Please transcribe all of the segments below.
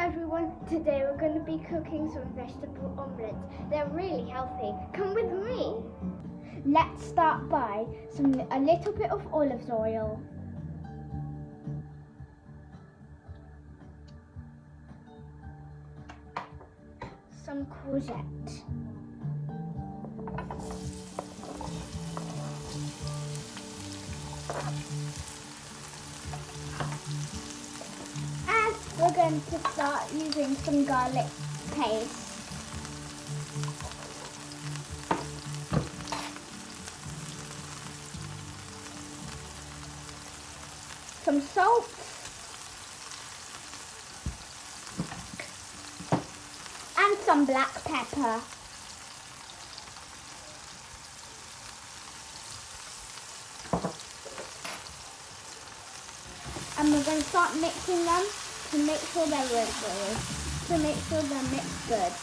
everyone, today we're going to be cooking some vegetable omelettes. They're really healthy. Come with me. Let's start by a little bit of olive oil. Some courgette. And we're going to start using some garlic paste. Some salt. And some black pepper. And we're going to start mixing them to make sure they're really good, to make sure they're mixed good.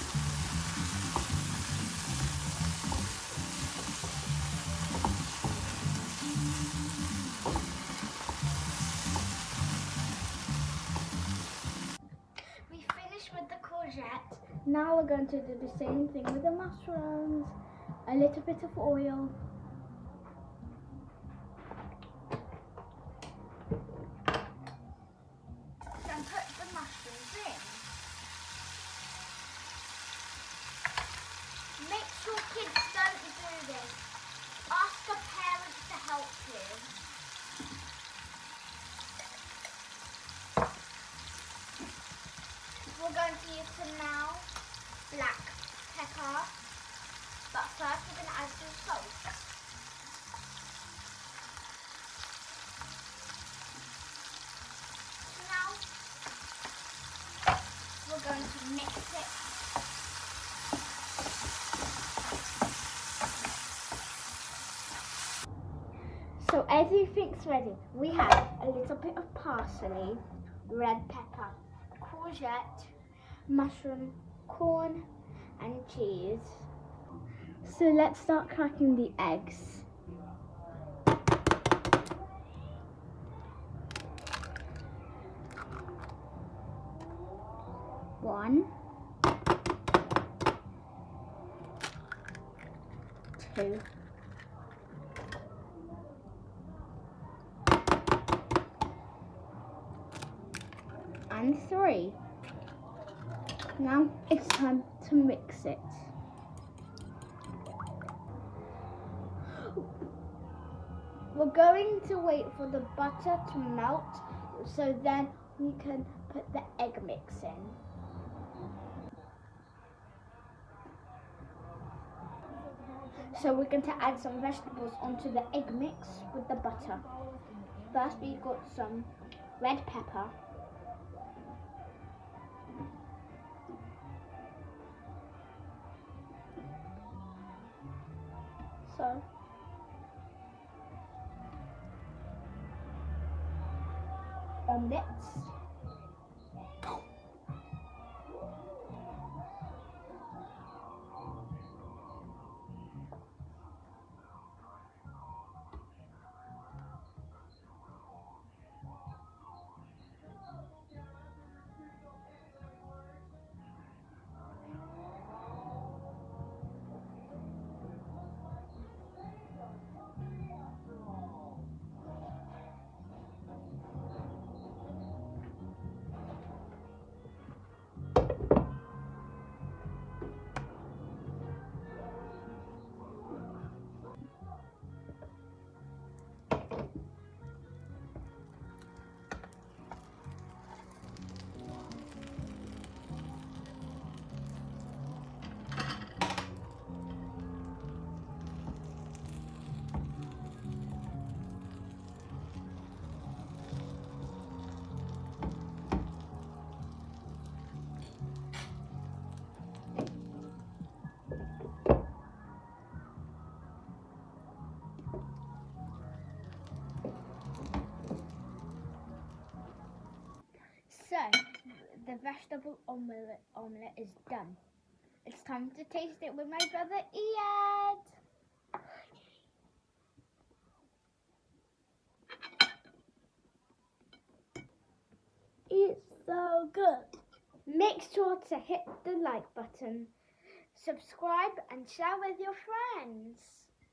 We finished with the courgette. Now we're going to do the same thing with the mushrooms. A little bit of oil. Then put the mushrooms in. Make sure kids don't do this. Ask the parents to help you. We're going to use some now black pepper, but first we're going to add some salt. Now we're going to mix it. So everything's ready. We have a little bit of parsley, red pepper, courgette, mushroom, corn and cheese. So let's start cracking the eggs. One, two, and three. Now it's time to mix it. We're going to wait for the butter to melt so then we can put the egg mix in. So we're going to add some vegetables onto the egg mix with the butter. First we got some red pepper. So omelettes. So, the vegetable omelette is done. It's time to taste it with my brother Ian. It's so good. Make sure to hit the like button, subscribe and share with your friends.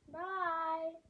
Bye.